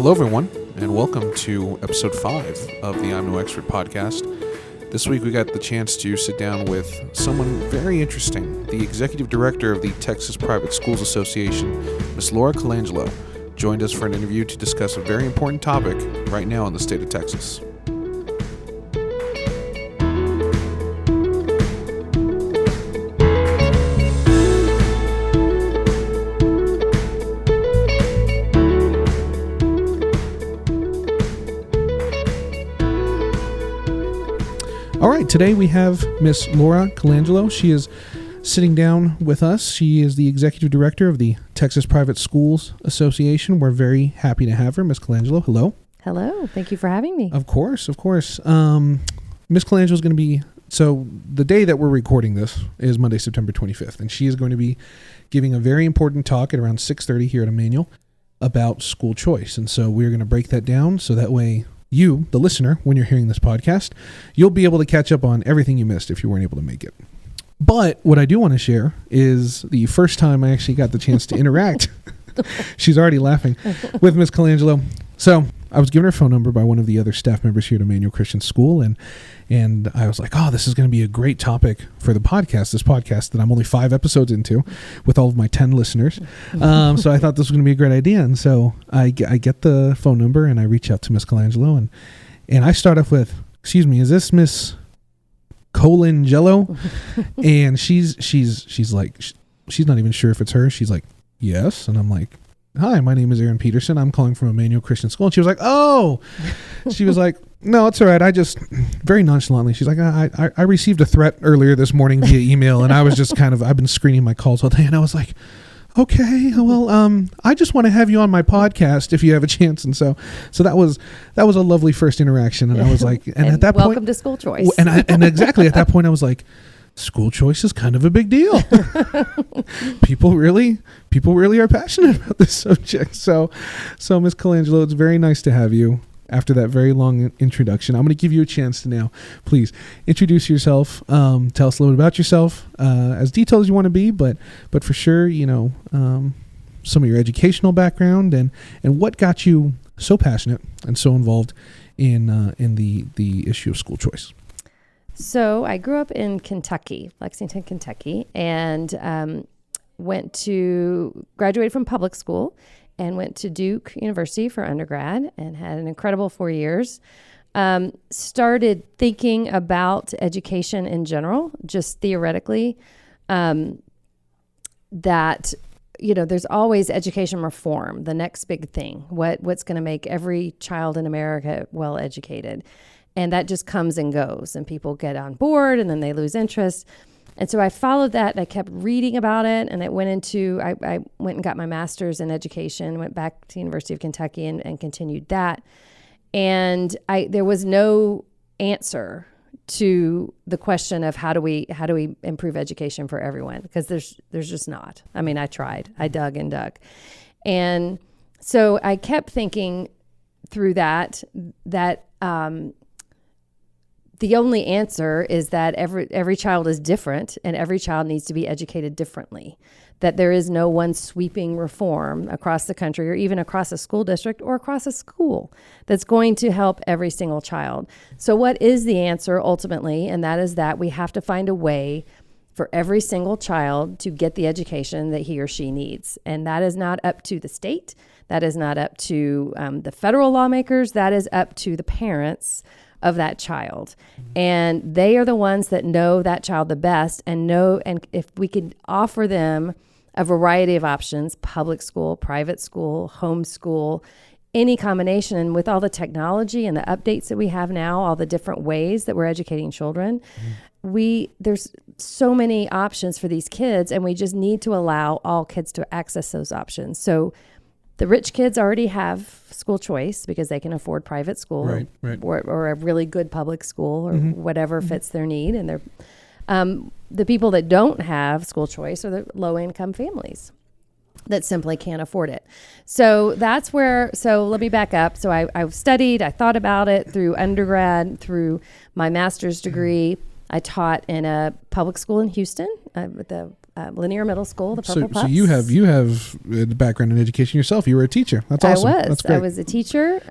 Hello, everyone, and welcome to episode 5 of the I'm No Expert podcast. This week, we got the chance to sit down with someone very interesting, the executive director of the Texas Private Schools Association, Ms. Laura Colangelo, joined us for an interview to discuss a very important topic right now in the state of Texas. All right, today we have Miss Laura Colangelo. She is sitting down with us. She is the executive director of the Texas Private Schools Association. We're very happy to have her. Miss Colangelo, hello. Hello. Thank you for having me. Of course. Miss Colangelo is going to be, so the day that we're recording this is Monday, September 25th, and she is going to be giving a very important talk at around 6:30 here at Emmanuel about school choice. And so we're going to break that down so that way you, the listener, when you're hearing this podcast, you'll be able to catch up on everything you missed if you weren't able to make it. But what I do want to share is the first time I actually got the chance to interact, she's already laughing, with Miss Colangelo. So I was given her phone number by one of the other staff members here at Emmanuel Christian School, and I was like, oh, this is going to be a great topic for the podcast, this podcast that I'm only 5 episodes into with all of my 10 listeners. So I thought this was going to be a great idea. And so I get the phone number and I reach out to Miss Colangelo, and I start off with, excuse me, is this Miss Colangelo? And she's like, she's not even sure if it's her. She's like, yes. And I'm like, hi, my name is Aaron Peterson. I'm calling from Emmanuel Christian School. And she was like, oh, she was like, no, it's all right. I just very nonchalantly, she's like, I received a threat earlier this morning via email. And I was just I've been screening my calls all day. And I was like, okay, well, I just want to have you on my podcast if you have a chance. And so that was a lovely first interaction. And I was like, and at that point, welcome to school choice. And exactly at that point, I was like, school choice is kind of a big deal. People really are passionate about this subject. So Ms. Colangelo, it's very nice to have you after that very long introduction. I'm going to give you a chance to now, please introduce yourself. Tell us a little bit about yourself, as detailed as you want to be, but for sure, some of your educational background and what got you so passionate and so involved in the issue of school choice. So I grew up in Kentucky, Lexington, Kentucky, and graduated from public school and went to Duke University for undergrad and had an incredible 4 years. Started thinking about education in general, just theoretically, that, there's always education reform, the next big thing, what's going to make every child in America well educated. And that just comes and goes, and people get on board and then they lose interest. And so I followed that and I kept reading about it. And I went and got my master's in education, went back to the University of Kentucky and continued that. And there was no answer to the question of how do we improve education for everyone? Because there's just not. I mean, I tried, I dug and dug. And so I kept thinking through that the only answer is that every child is different and every child needs to be educated differently, that there is no one sweeping reform across the country or even across a school district or across a school that's going to help every single child. So what is the answer ultimately? And that is that we have to find a way for every single child to get the education that he or she needs. And that is not up to the state. That is not up to the federal lawmakers. That is up to the parents of that child. And they are the ones that know that child the best and if we could offer them a variety of options, public school, private school, homeschool, any combination. And with all the technology and the updates that we have now, all the different ways that we're educating children, there's so many options for these kids, and we just need to allow all kids to access those options. So the rich kids already have school choice because they can afford private school, right. Or a really good public school or whatever fits their need. And the people that don't have school choice are the low-income families that simply can't afford it. So let me back up. So I studied, I thought about it through undergrad, through my master's degree. I taught in a public school in Houston with the Linear Middle School, the Purple Pups. So you have a background in education yourself. You were a teacher. That's awesome. That's great. I was a teacher.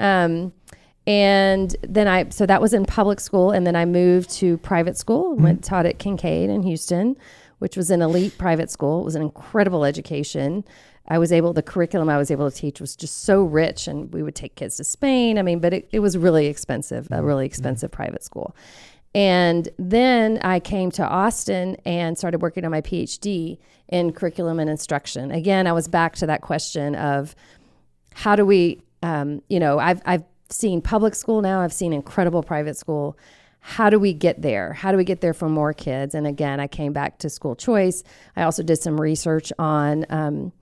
And then so that was in public school. And then I moved to private school, taught at Kincaid in Houston, which was an elite private school. It was an incredible education. The curriculum I was able to teach was just so rich, and we would take kids to Spain. I mean, but it was really expensive, a really expensive private school. And then I came to Austin and started working on my PhD in curriculum and instruction. Again, I was back to that question of how do we, I've seen public school now, I've seen incredible private school. How do we get there? How do we get there for more kids? And again, I came back to school choice. I also did some research on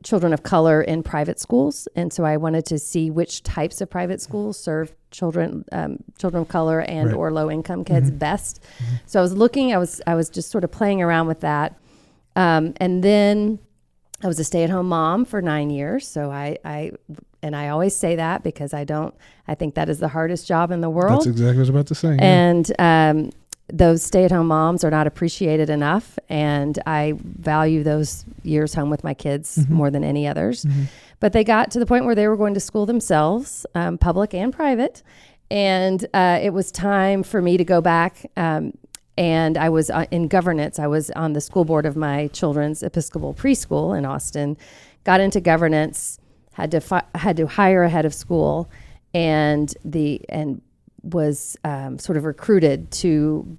children of color in private schools. And so I wanted to see which types of private schools serve children of color and or low income kids best. So I was looking, I was just sort of playing around with that. And then I was a stay-at-home mom for 9 years. So I always say that because I think that is the hardest job in the world. That's exactly what I was about to say. Yeah. And those stay-at-home moms are not appreciated enough, and I value those years home with my kids more than any others. But they got to the point where they were going to school themselves, public and private, and it was time for me to go back. And I was in governance. I was on the school board of my children's Episcopal preschool in Austin. Got into governance, had to hire a head of school, and was sort of recruited to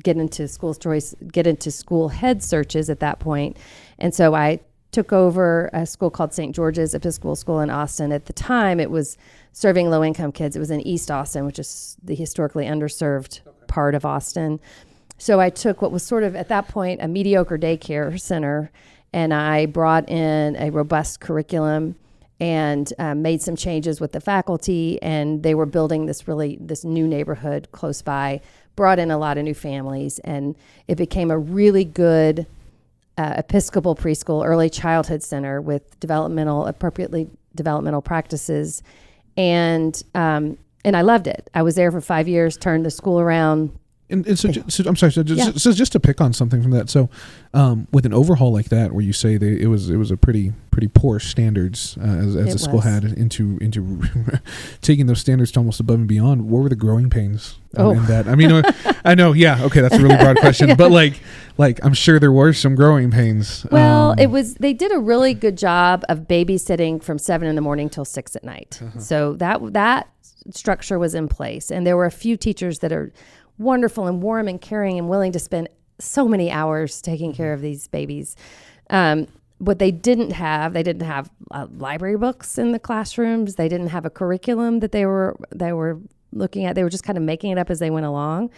get into school choice, get into school head searches at that point. And so I took over a school called St. George's Episcopal School in Austin. At the time, it was serving low-income kids. It was in East Austin, which is the historically underserved part of Austin. So I took what was sort of, at that point, a mediocre daycare center, and I brought in a robust curriculum and made some changes with the faculty, and they were building this new neighborhood close by, brought in a lot of new families, and it became a really good Episcopal preschool, early childhood center with appropriately developmental practices, and I loved it. I was there for 5 years, turned the school around. And so I'm sorry. So just to pick on something from that. So, with an overhaul like that, where you say it was a pretty poor standards as the school had into taking those standards to almost above and beyond. What were the growing pains in that? I mean, I know. Yeah. Okay. That's a really broad question, but like I'm sure there were some growing pains. Well, they did a really good job of babysitting from 7 a.m. till 6 p.m. So that structure was in place, and there were a few teachers that are wonderful and warm and caring and willing to spend so many hours taking care of these babies. What they didn't have library books in the classrooms. They didn't have a curriculum that they were looking at. They were just kind of making it up as they went along.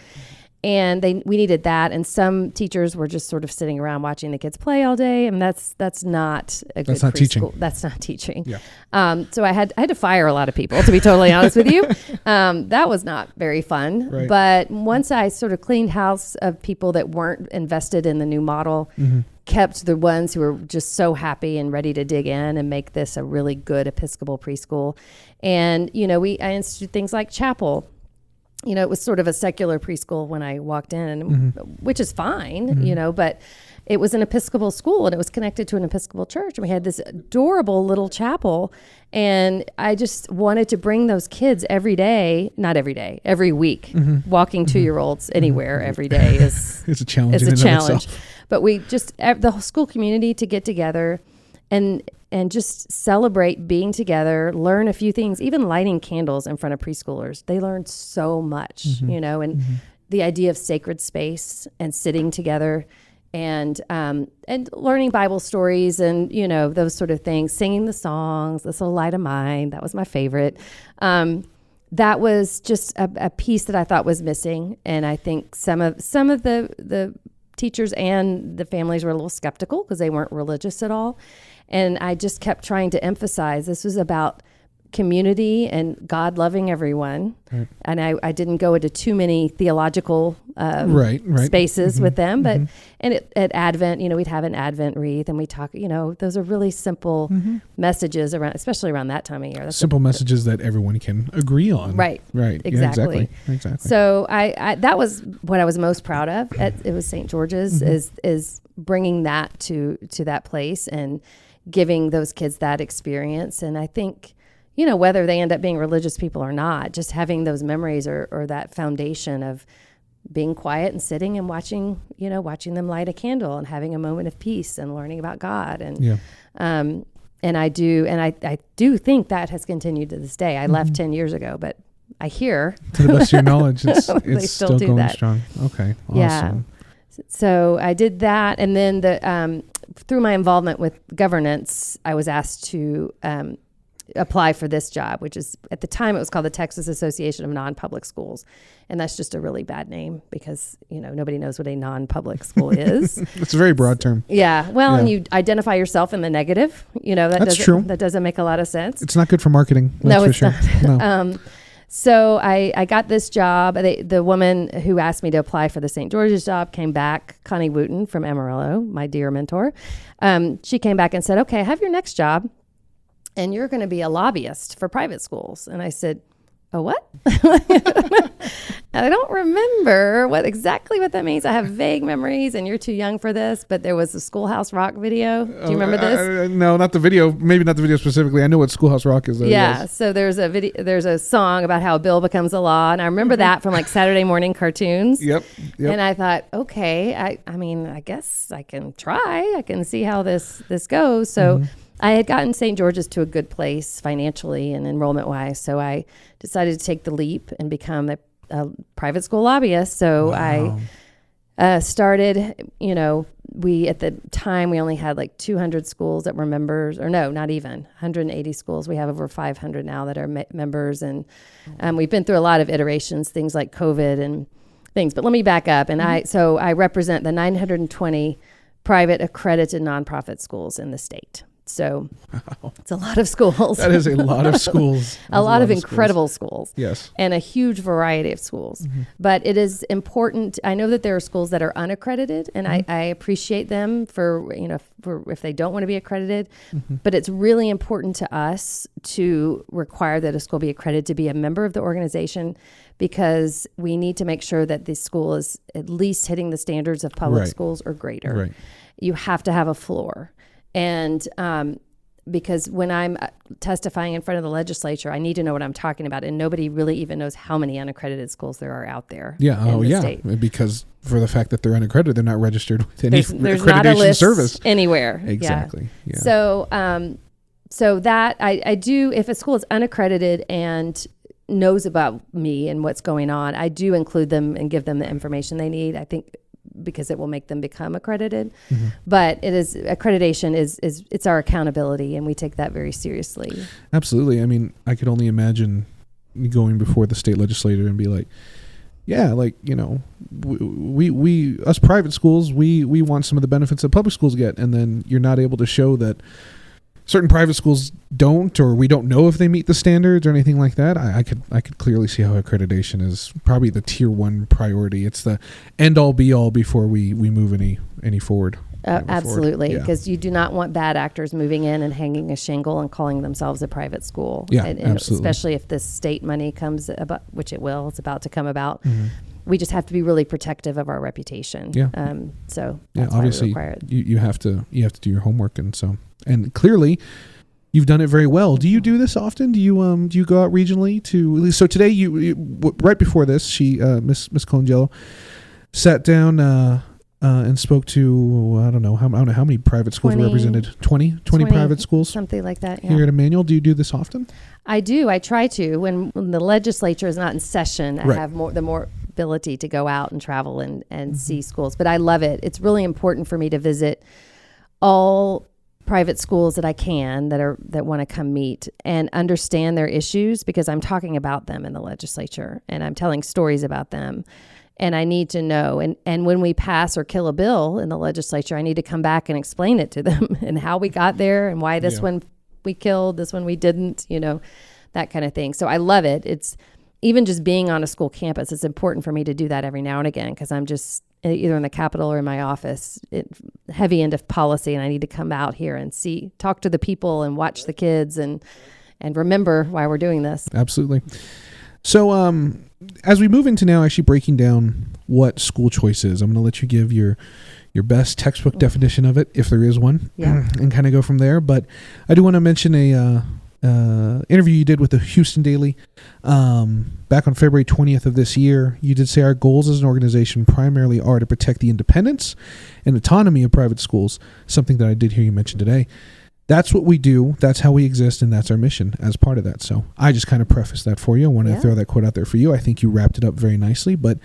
And we needed that. And some teachers were just sort of sitting around watching the kids play all day. And that's not a good preschool. Teaching. That's not teaching. Yeah. So I had to fire a lot of people, to be totally honest with you. That was not very fun. Right. But once I sort of cleaned house of people that weren't invested in the new model, kept the ones who were just so happy and ready to dig in and make this a really good Episcopal preschool. And, I instituted things like chapel. It was sort of a secular preschool when I walked in, which is fine, but it was an Episcopal school, and it was connected to an Episcopal church. And we had this adorable little chapel, and I just wanted to bring those kids every week. Walking 2-year-olds anywhere every day is it's a challenge. But we just, the whole school community to get together and just celebrate being together, learn a few things, even lighting candles in front of preschoolers. They learned so much, and the idea of sacred space and sitting together and learning Bible stories and, those sort of things, singing the songs, This Little Light of Mine. That was my favorite. That was just a piece that I thought was missing. And I think some of the teachers and the families were a little skeptical because they weren't religious at all. And I just kept trying to emphasize this was about community and God loving everyone. Right. And I didn't go into too many theological right. spaces with them, but and at Advent, we'd have an Advent wreath and we talk, those are really simple messages around, especially around that time of year. That's simple messages that everyone can agree on. Right. Right. Exactly. Yeah, exactly. So I that was what I was most proud of. It was St. George's is bringing that to that place and giving those kids that experience. And I think, whether they end up being religious people or not, just having those memories or that foundation of being quiet and sitting and watching them light a candle and having a moment of peace and learning about God. And, and I do think that has continued to this day. I left 10 years ago, but I hear to the best of your knowledge, it's still do going that. strong. Okay. Awesome. Yeah. So I did that. And then through my involvement with governance, I was asked to, apply for this job, which is at the time it was called the Texas Association of Non-Public Schools. And that's just a really bad name because, nobody knows what a non-public school is. It's a very broad term. Yeah. Well, and you identify yourself in the negative, that's true. That doesn't make a lot of sense. It's not good for marketing. No, for it's sure. not. No. So I got this job. The woman who asked me to apply for the St. George's job came back, Connie Wooten from Amarillo, my dear mentor. She came back and said, okay, I have your next job. And you're going to be a lobbyist for private schools. And I said, oh, what? I don't remember exactly what that means. I have vague memories and you're too young for this, but there was the Schoolhouse Rock video. Do you remember this? No, not the video. Maybe not the video specifically. I know what Schoolhouse Rock is though. Yeah. Yes. So there's a song about how a bill becomes a law. And I remember that from like Saturday morning cartoons. Yep. And I thought, okay, I mean, I guess I can try. I can see how this goes. So I had gotten St. George's to a good place financially and enrollment-wise, so I decided to take the leap and become a private school lobbyist. So I started, at the time, we only had like 200 schools that were members, or no, not even, 180 schools. We have over 500 now that are members, and we've been through a lot of iterations, things like COVID and things. But let me back up, and I represent the 920 private accredited nonprofit schools in the state. So it's a lot of schools. That is a lot of schools. a lot of incredible schools. Yes. And a huge variety of schools. But it is important. I know that there are schools that are unaccredited, and I appreciate them for if they don't want to be accredited. But it's really important to us to require that a school be accredited to be a member of the organization, because we need to make sure that the school is at least hitting the standards of public schools or greater. Right. You have to have a floor. And because when I'm testifying in front of the legislature, I need to know what I'm talking about. And nobody really even knows how many unaccredited schools there are out there. Yeah. In the state. Because for the fact that they're unaccredited, they're not registered with any there's accreditation not a list service anywhere. Exactly. Yeah. So that I do, if a school is unaccredited and knows about me and what's going on, I do include them and give them the information they need. I think because it will make them become accredited. But accreditation is it's our accountability, and we take that very seriously. Absolutely. I mean, I could only imagine going before the state legislature and be like, yeah, like, we us private schools, we want some of the benefits that public schools get, and then you're not able to show that certain private schools don't, or we don't know if they meet the standards or anything like that. I could clearly see how accreditation is probably the tier 1 priority. It's the end all be all before we move any forward. Absolutely, because you do not want bad actors moving in and hanging a shingle and calling themselves a private school. Yeah, and absolutely. Especially if this state money comes about, which it will. It's about to come about. We just have to be really protective of our reputation. Yeah. So that's obviously why we require it. You have to do your homework, and clearly you've done it very well. Do you do this often? Do you go out regionally to? So today, you right before this, she Miss Colangelo sat down and spoke to I don't know how many private schools were represented. 20 private schools, something like that. Yeah. Here at Emmanuel. Do you do this often? I do. I try to. When the legislature is not in session, I have more ability to go out and travel and see schools. But I love it. It's really important for me to visit all private schools that I can that want to come meet and understand their issues, because I'm talking about them in the legislature and I'm telling stories about them, and I need to know. And when we pass or kill a bill in the legislature, I need to come back and explain it to them and how we got there and why this one we killed, this one we didn't. that kind of thing. So I love it. It's even just being on a school campus. It's important for me to do that every now and again because I'm just either in the Capitol or in my office, heavy into policy, and I need to come out here and talk to the people and watch the kids and remember why we're doing this. Absolutely. So as we move into now actually breaking down what school choice is, I'm going to let you give your best textbook definition of it, if there is one, and kind of go from there. But I do want to mention a interview you did with the Houston Daily back on February 20th of this year. You did say our goals as an organization primarily are to protect the independence and autonomy of private schools, something that I did hear you mention today. That's what we do. That's how we exist, and that's our mission as part of that. So I just kind of prefaced that for you. I want to throw that quote out there for you. I think you wrapped it up very nicely. But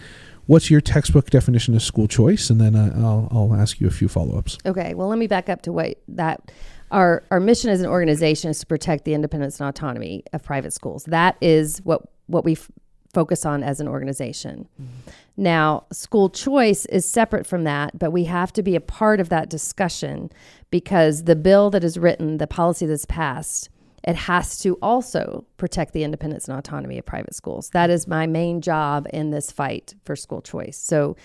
what's your textbook definition of school choice? And then I'll ask you a few follow-ups. Okay. Well, let me back up to what that our mission as an organization is to protect the independence and autonomy of private schools. That is what we focus on as an organization. Mm-hmm. Now, school choice is separate from that, but we have to be a part of that discussion because the bill that is written, the policy that's passed, it has to also protect the independence and autonomy of private schools. That is my main job in this fight for school choice. So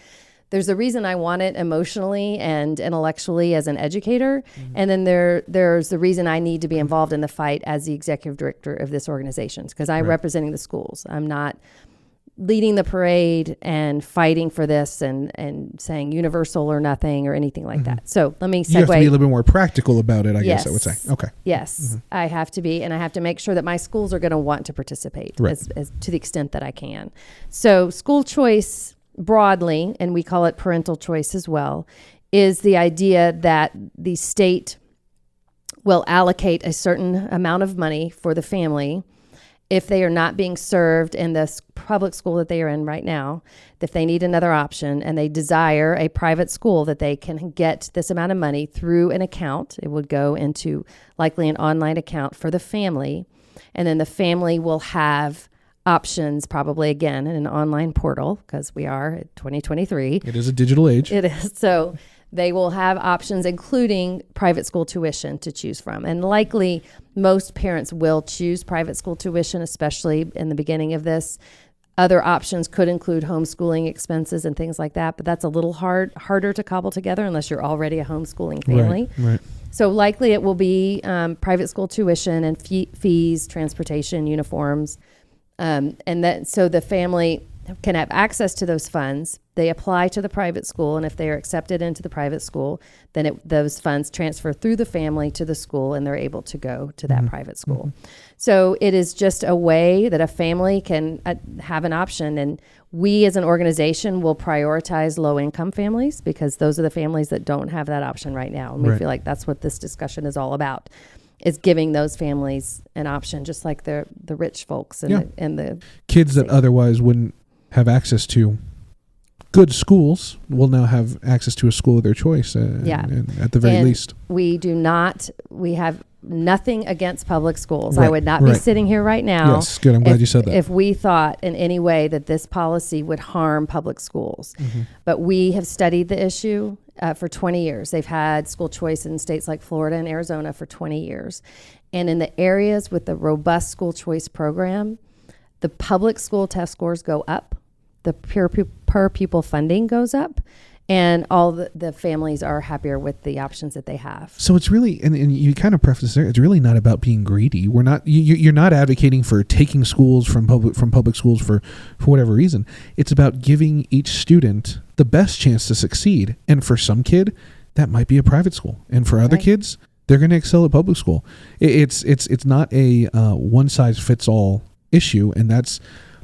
there's a reason I want it emotionally and intellectually as an educator. Mm-hmm. And then there's the reason I need to be involved in the fight as the executive director of this organization, because I'm representing the schools. I'm not leading the parade and fighting for this and saying universal or nothing or anything like that. So let me segue. You have to be a little bit more practical about it, I guess I would say. Okay. Yes, I have to be, and I have to make sure that my schools are going to want to participate as to the extent that I can. So school choice broadly, and we call it parental choice as well, is the idea that the state will allocate a certain amount of money for the family if they are not being served in the public school that they are in right now, if they need another option and they desire a private school, that they can get this amount of money through an account. It would go into likely an online account for the family. And then the family will have options, probably again in an online portal, because we are at 2023. It is a digital age. It is. So they will have options, including private school tuition to choose from. And likely most parents will choose private school tuition, especially in the beginning of this. Other options could include homeschooling expenses and things like that, but that's a little harder to cobble together unless you're already a homeschooling family. Right. So likely it will be private school tuition and fees, transportation, uniforms. And then so the family can have access to those funds. They apply to the private school, and if they are accepted into the private school, then those funds transfer through the family to the school, and they're able to go to that private school. So it is just a way that a family can have an option, and we as an organization will prioritize low-income families because those are the families that don't have that option right now, and we feel like that's what this discussion is all about. Is giving those families an option, just like the rich folks and the kids that otherwise wouldn't have access to good schools will now have access to a school of their choice. And at the very least, we have nothing against public schools. I would not be sitting here right now. Yes, good. I'm glad you said that. If we thought in any way that this policy would harm public schools, but we have studied the issue. For 20 years. They've had school choice in states like Florida and Arizona for 20 years. And in the areas with the robust school choice program, the public school test scores go up, the per pupil funding goes up, and all the families are happier with the options that they have. So it's really, and you kind of preface there, it's really not about being greedy. We're not, you're not advocating for taking schools from public schools for whatever reason. It's about giving each student the best chance to succeed. And for some kid, that might be a private school. And for other kids, they're going to excel at public school. It's not a one size fits all issue. And that's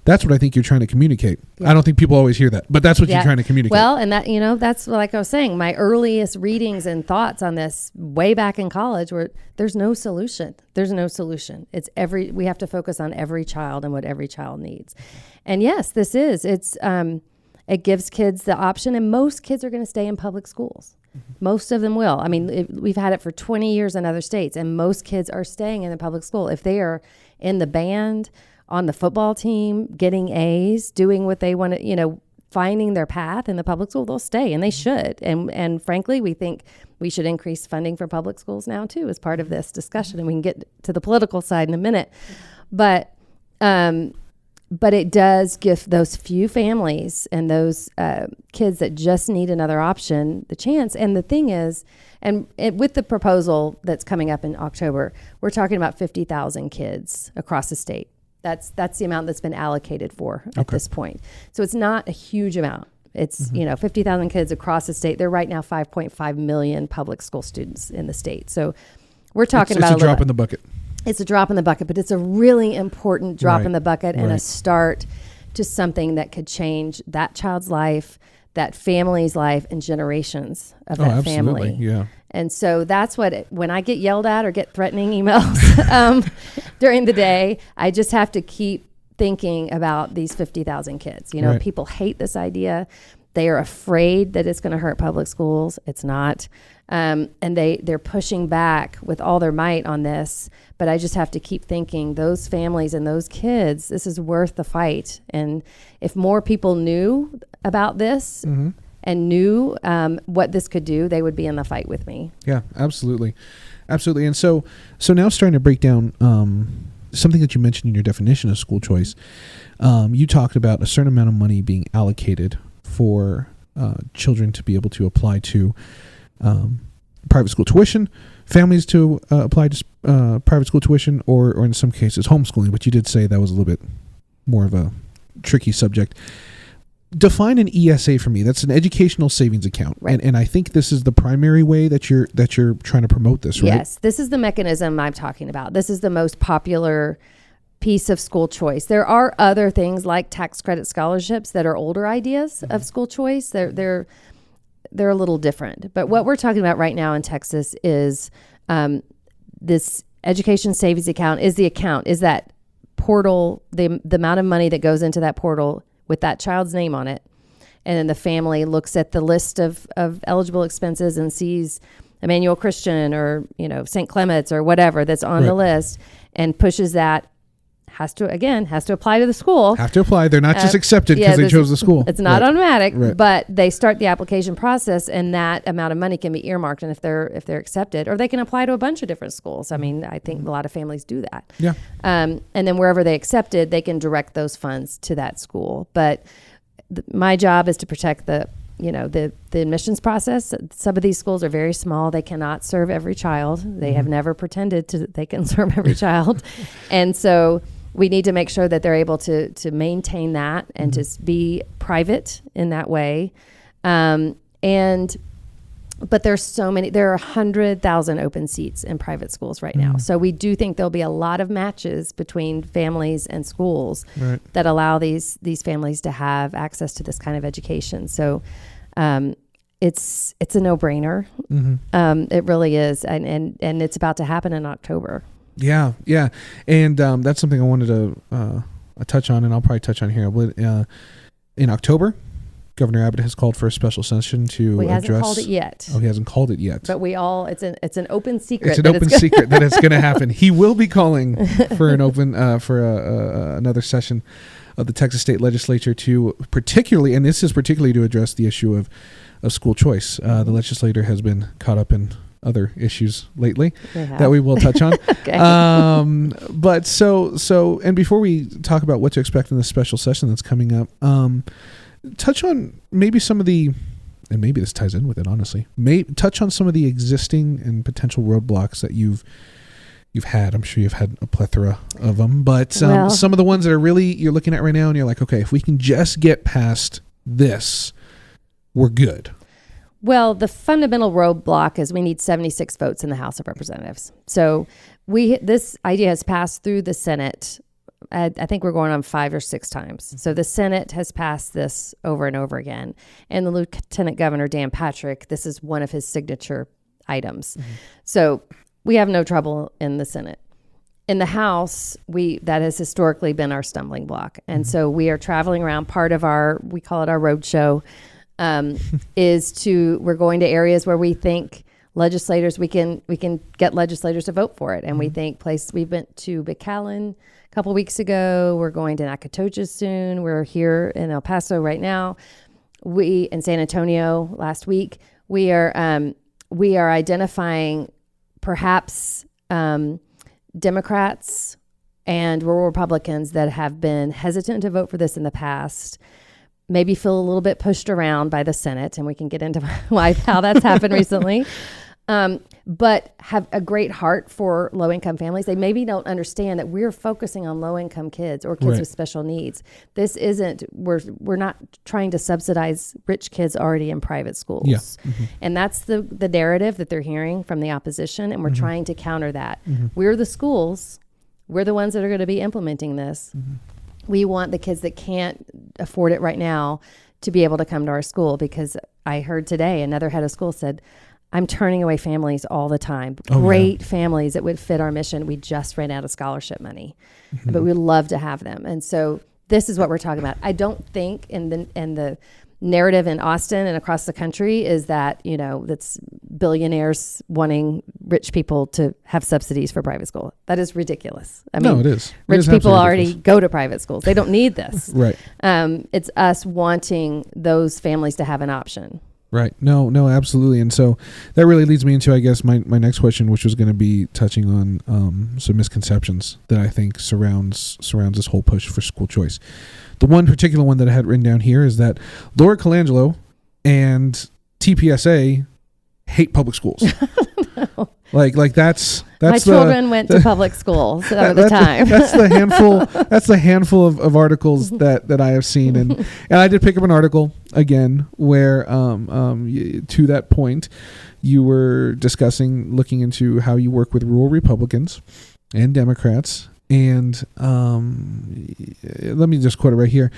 what I think you're trying to communicate. Yeah. I don't think people always hear that, but that's what you're trying to communicate. Well, and that, that's like I was saying, my earliest readings and thoughts on this way back in college were there's no solution. There's no solution. We have to focus on every child and what every child needs. And yes, it gives kids the option, and most kids are going to stay in public schools. Most of them will. I mean, we've had it for 20 years in other states, and most kids are staying in the public school. If they are in the band, on the football team, getting A's, doing what they want to, finding their path in the public school, they'll stay, and they should. And frankly, we think we should increase funding for public schools now too as part of this discussion, and we can get to the political side in a minute. But it does give those few families and those kids that just need another option the chance. And the thing is, with the proposal that's coming up in October, we're talking about 50,000 kids across the state. That's the amount that's been allocated for at this point. So it's not a huge amount. It's 50,000 kids across the state. There are right now 5.5 million public school students in the state. So we're talking about a drop in the bucket. It's a drop in the bucket, but it's a really important drop in the bucket and a start to something that could change that child's life, that family's life, and generations of that family. Yeah. And so that's when I get yelled at or get threatening emails during the day, I just have to keep thinking about these 50,000 kids. People hate this idea. They are afraid that it's going to hurt public schools. It's not. And they're pushing back with all their might on this. But I just have to keep thinking those families and those kids, this is worth the fight. And if more people knew about this and knew what this could do, they would be in the fight with me. Yeah, absolutely. Absolutely. And so now starting to break down something that you mentioned in your definition of school choice. You talked about a certain amount of money being allocated for children to be able to apply to private school tuition, families to apply to private school tuition, or in some cases homeschooling, but you did say that was a little bit more of a tricky subject. Define an ESA for me. That's an educational savings account. Right. And I think this is the primary way that you're trying to promote this, right? Yes, this is the mechanism I'm talking about. This is the most popular piece of school choice. There are other things like tax credit scholarships that are older ideas of school choice. They're a little different. But what we're talking about right now in Texas is this education savings account is that portal, the amount of money that goes into that portal with that child's name on it. And then the family looks at the list of eligible expenses and sees Emmanuel Christian or, St. Clement's or whatever that's on the list and pushes that. Has to apply to the school. Have to apply. They're not just accepted because they chose the school. It's not automatic, but they start the application process, and that amount of money can be earmarked. And if they're accepted, or they can apply to a bunch of different schools. I mean, I think a lot of families do that. Yeah. And then wherever they accepted, they can direct those funds to that school. But my job is to protect the admissions process. Some of these schools are very small. They cannot serve every child. They have never pretended they can serve every child, and so we need to make sure that they're able to maintain that and to be private in that way. But there's there are 100,000 open seats in private schools right now. So we do think there'll be a lot of matches between families and schools that allow these families to have access to this kind of education. So it's a no-brainer. It really is. And it's about to happen in October. Yeah. And that's something I wanted to touch on, and I'll probably touch on here. In October, Governor Abbott has called for a special session to address... He hasn't called it yet. Oh, he hasn't called it yet. But it's an open secret. It's an open secret that it's going to happen. He will be calling for an open, another session of the Texas State Legislature to particularly to address the issue of school choice. The legislator has been caught up in other issues lately that we will touch on. Okay. But and before we talk about what to expect in this special session that's coming up, touch on maybe some of the, and maybe this ties in with it, honestly, touch on some of the existing and potential roadblocks that you've had. I'm sure you've had a plethora of them, but some of the ones that are really, you're looking at right now and you're like, okay, if we can just get past this, we're good. Well, the fundamental roadblock is we need 76 votes in the House of Representatives. So this idea has passed through the Senate. I think we're going on 5 or 6 times. So the Senate has passed this over and over again. And the Lieutenant Governor, Dan Patrick, this is one of his signature items. So we have no trouble in the Senate. In the House, that has historically been our stumbling block. And so we are traveling around. Part of we call it our road show, we're going to areas where we think legislators, we can get legislators to vote for it. And we think we went to McAllen a couple weeks ago. We're going to Nacogdoches soon. We're here in El Paso right now. In San Antonio last week. We are identifying perhaps Democrats and rural Republicans that have been hesitant to vote for this in the past maybe feel a little bit pushed around by the Senate, and we can get into how that's happened recently, but have a great heart for low-income families. They maybe don't understand that we're focusing on low-income kids or kids with special needs. This isn't, we're not trying to subsidize rich kids already in private schools. Yeah. And that's the narrative that they're hearing from the opposition, and we're trying to counter that. We're the schools. We're the ones that are going to be implementing this. We want the kids that can't afford it right now to be able to come to our school, because I heard today another head of school said, I'm turning away families all the time. Great families that would fit our mission. We just ran out of scholarship money, but we'd love to have them. And so this is what we're talking about. I don't think in the narrative in Austin and across the country is that, that's billionaires wanting rich people to have subsidies for private school. That is ridiculous. I mean, no, it is. Rich people already go to private schools. They don't need this. Right. It's us wanting those families to have an option. Right. No, absolutely. And so that really leads me into, I guess, my next question, which was going to be touching on some misconceptions that I think surrounds this whole push for school choice. The one particular one that I had written down here is that Laura Colangelo and TPSA hate public schools. No. Like that's my children went to public school at the time. That's the handful of articles that I have seen, and I did pick up an article again where to that point you were discussing looking into how you work with rural Republicans and Democrats. And let me just quote it right here.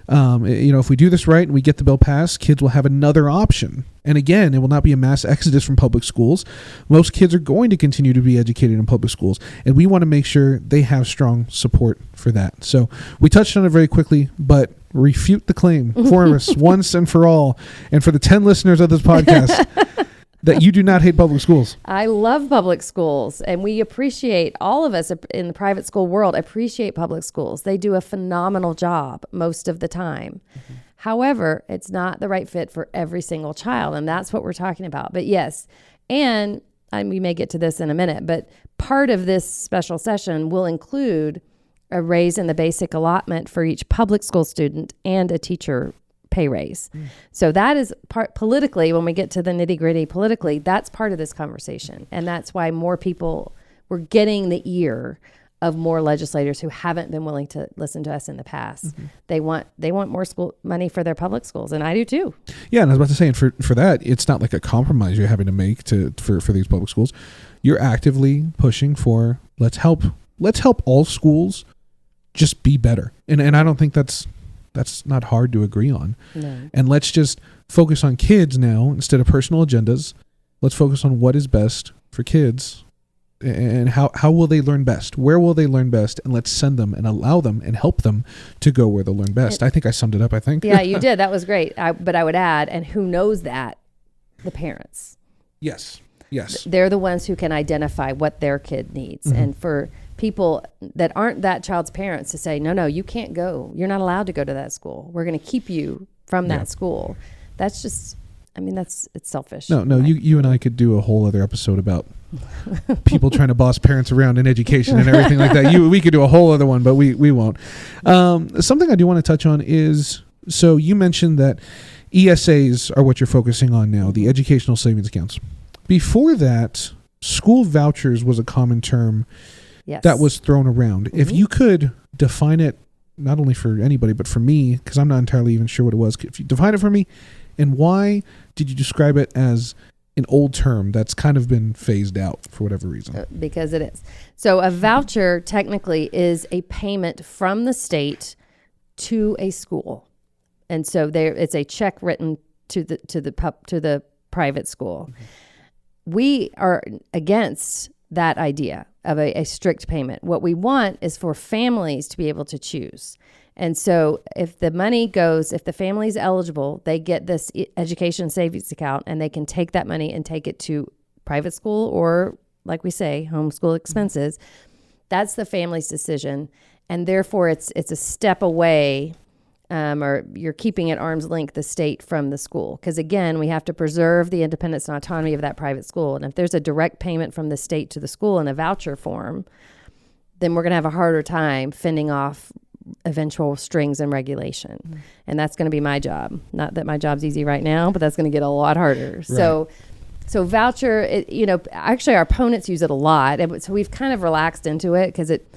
If we do this right and we get the bill passed, kids will have another option. And again, it will not be a mass exodus from public schools. Most kids are going to continue to be educated in public schools, and we want to make sure they have strong support for that. So we touched on it very quickly, but refute the claim for us once and for all. And for the 10 listeners of this podcast, that you do not hate public schools. I love public schools, and we appreciate, all of us in the private school world appreciate public schools. They do a phenomenal job most of the time. However, it's not the right fit for every single child, and that's what we're talking about. But yes, and we may get to this in a minute, but part of this special session will include a raise in the basic allotment for each public school student and a teacher pay raise. So that is part politically, when we get to the nitty gritty politically, that's part of this conversation. And that's why more people, we're getting the ear of more legislators who haven't been willing to listen to us in the past. They want more school money for their public schools. And I do too. Yeah. And I was about to say, and for that, it's not like a compromise you're having to make for these public schools. You're actively pushing for, let's help all schools just be better. And I don't think that's not hard to agree on. No. And let's just focus on kids now instead of personal agendas. Let's focus on what is best for kids and how will they learn best? Where will they learn best? And let's send them and allow them and help them to go where they'll learn best. I think I summed it up, I think. Yeah, you did. That was great. But I would add, and who knows that? The parents. Yes. They're the ones who can identify what their kid needs. And for people that aren't that child's parents to say, no, you can't go. You're not allowed to go to that school. We're going to keep you from that school. That's just, it's selfish. No, you and I could do a whole other episode about people trying to boss parents around in education and everything like that. We could do a whole other one, but we won't. Something I do want to touch on is, so you mentioned that ESAs are what you're focusing on now, the educational savings accounts. Before that, school vouchers was a common term that was thrown around. If you could define it, not only for anybody, but for me, because I'm not entirely even sure what it was. If you define it for me, and why did you describe it as an old term that's kind of been phased out for whatever reason? Because it is. So a voucher technically is a payment from the state to a school. And so it's a check written to the private school. We are against that idea of a strict payment. What we want is for families to be able to choose. And so if the family's eligible, they get this education savings account, and they can take that money and take it to private school or, like we say, homeschool expenses. That's the family's decision. And therefore it's a step away, or you're keeping at arm's length the state from the school. Because again, we have to preserve the independence and autonomy of that private school. And if there's a direct payment from the state to the school in a voucher form, then we're going to have a harder time fending off eventual strings and regulation. Mm-hmm. And that's going to be my job. Not that my job's easy right now, but that's going to get a lot harder. Right. So voucher, actually our opponents use it a lot. So we've kind of relaxed into it because it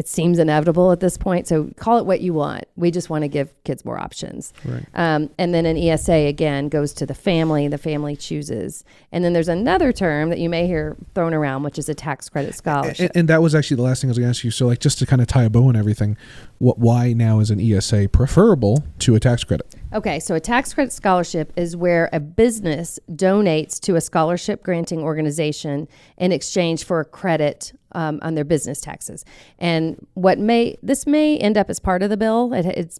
seems inevitable at this point. So call it what you want. We just want to give kids more options. Right. And then an ESA, again, goes to the family. The family chooses. And then there's another term that you may hear thrown around, which is a tax credit scholarship. And that was actually the last thing I was going to ask you. So like just to kind of tie a bow on everything, why now is an ESA preferable to a tax credit? Okay, so a tax credit scholarship is where a business donates to a scholarship granting organization in exchange for a credit on their business taxes. And this may end up as part of the bill. It's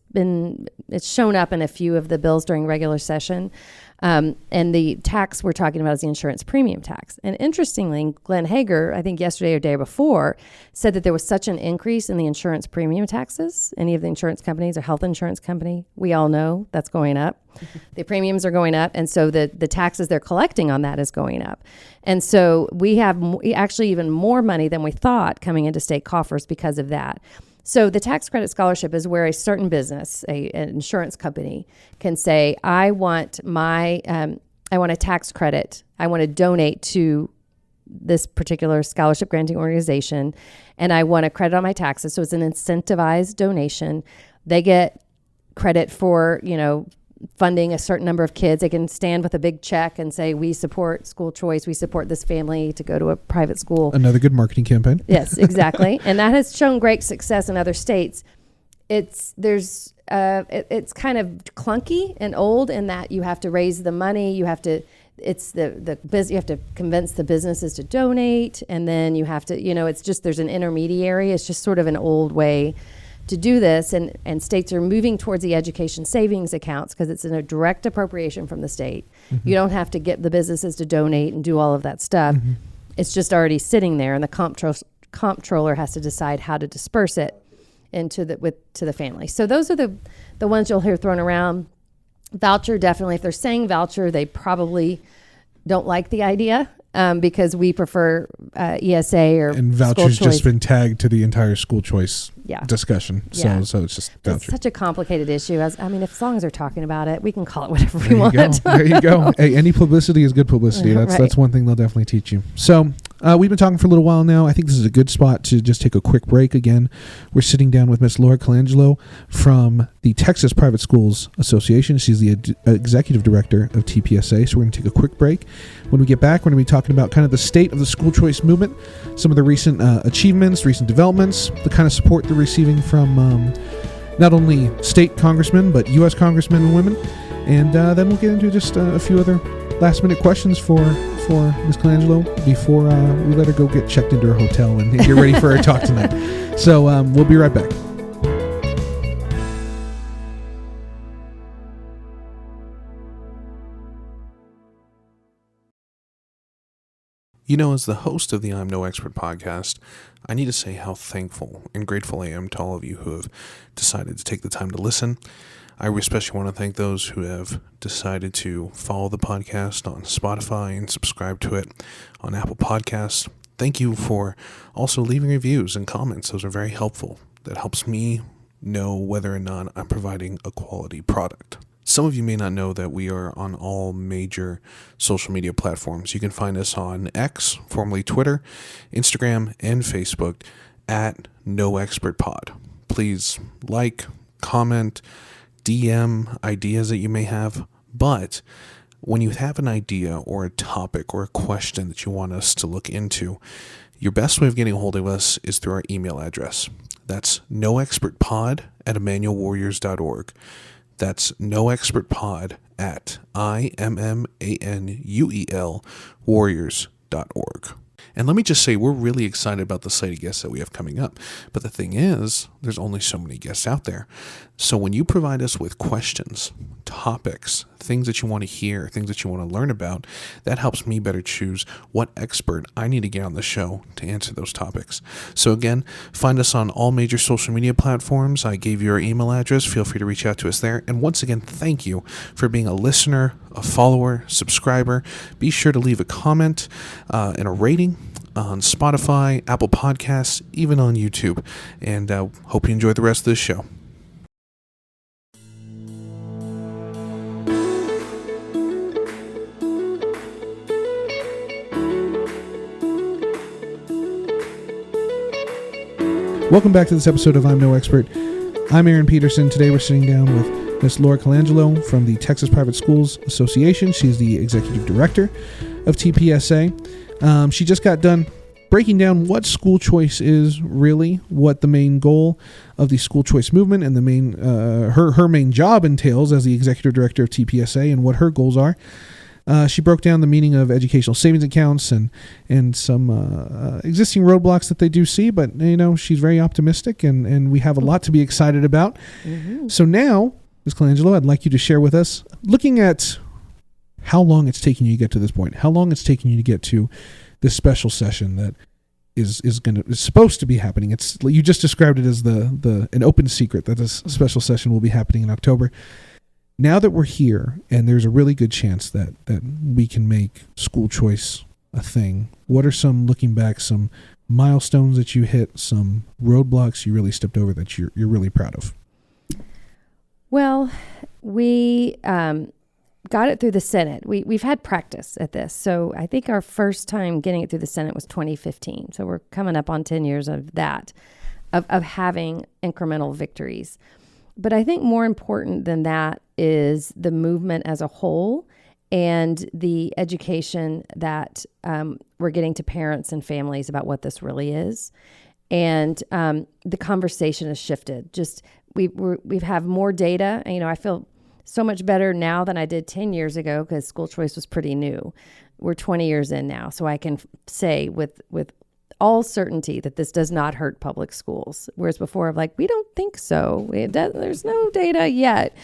shown up in a few of the bills during regular session. And the tax we're talking about is the insurance premium tax. And interestingly, Glenn Hager, I think yesterday or day before, said that there was such an increase in the insurance premium taxes. Any of the insurance companies or health insurance company, we all know that's going up. The premiums are going up. And so the taxes they're collecting on that is going up. And so we have actually even more money than we thought coming into state coffers because of that. So the tax credit scholarship is where a certain business, an insurance company, can say, I want a tax credit. I want to donate to this particular scholarship granting organization, and I want a credit on my taxes. So it's an incentivized donation. They get credit for, funding a certain number of kids. They can stand with a big check and say, we support school choice. We support this family to go to a private school. Another good marketing campaign. Yes, exactly. And that has shown great success in other states. It's kind of clunky and old in that you have to raise the money. You have to, you have to convince the businesses to donate. And then you have to, it's just, there's an intermediary. It's just sort of an old way to do this, and states are moving towards the education savings accounts because it's a direct appropriation from the state. Mm-hmm. You don't have to get the businesses to donate and do all of that stuff. Mm-hmm. It's just already sitting there, and the comptroller has to decide how to disperse it to the family. So those are the ones you'll hear thrown around. Voucher, definitely. If they're saying voucher, they probably don't like the idea. Because we prefer ESA or and voucher's just been tagged to the entire school choice discussion. Yeah. So it's just voucher. It's such a complicated issue. If as long as they're talking about it, we can call it whatever we want. There you go. Hey, any publicity is good publicity. That's one thing they'll definitely teach you. So we've been talking for a little while now. I think this is a good spot to just take a quick break again. We're sitting down with Miss Laura Colangelo from the Texas Private Schools Association. She's the executive director of TPSA. So we're going to take a quick break. When we get back, we're going to be talking about kind of the state of the school choice movement, some of the recent achievements, recent developments, the kind of support they're receiving from not only state congressmen, but U.S. congressmen and women. And then we'll get into just a few other last-minute questions for Ms. Colangelo before we let her go get checked into her hotel and get ready for her talk tonight. So we'll be right back. As the host of the I'm No Expert podcast, I need to say how thankful and grateful I am to all of you who have decided to take the time to listen. I especially want to thank those who have decided to follow the podcast on Spotify and subscribe to it on Apple Podcasts. Thank you for also leaving reviews and comments. Those are very helpful. That helps me know whether or not I'm providing a quality product. Some of you may not know that we are on all major social media platforms. You can find us on X, formerly Twitter, Instagram, and Facebook at NoExpertPod. Please like, comment, DM ideas that you may have. But when you have an idea or a topic or a question that you want us to look into, your best way of getting a hold of us is through our email address. That's noexpertpod@emmanuelwarriors.org. That's noexpertpod@IMMANUEL warriors.org. And let me just say, we're really excited about the slate of guests that we have coming up. But the thing is, there's only so many guests out there. So when you provide us with questions, topics, things that you want to hear, things that you want to learn about, that helps me better choose what expert I need to get on the show to answer those topics. So again, find us on all major social media platforms. I gave you our email address. Feel free to reach out to us there. And once again, thank you for being a listener, a follower, subscriber. Be sure to leave a comment and a rating. on Spotify, Apple Podcasts, even on YouTube. And hope you enjoy the rest of this show. Welcome back to this episode of I'm No Expert. I'm Aaron Peterson. Today we're sitting down with Miss Laura Colangelo from the Texas Private Schools Association. She's the executive director of TPSA. She just got done breaking down what school choice is really, what the main goal of the school choice movement and the main her main job entails as the executive director of TPSA and what her goals are. She broke down the meaning of educational savings accounts and some existing roadblocks that they do see, but she's very optimistic and we have a lot to be excited about. Mm-hmm. So now, Ms. Colangelo, I'd like you to share with us, looking at how long it's taking you to get to this point, how long it's taking you to get to this special session that is supposed to be happening. You just described it as an open secret that this special session will be happening in October. Now that we're here, and there's a really good chance that we can make school choice a thing, what are looking back, some milestones that you hit, some roadblocks you really stepped over that you're really proud of? Well, we got it through the Senate. We've had practice at this. So I think our first time getting it through the Senate was 2015. So we're coming up on 10 years of that, of having incremental victories. But I think more important than that is the movement as a whole and the education that we're getting to parents and families about what this really is. And the conversation has shifted. Just we've have more data. I feel so much better now than I did 10 years ago because school choice was pretty new. We're 20 years in now, so I can say with all certainty that this does not hurt public schools. Whereas before, I'm like, we don't think so. There's no data yet.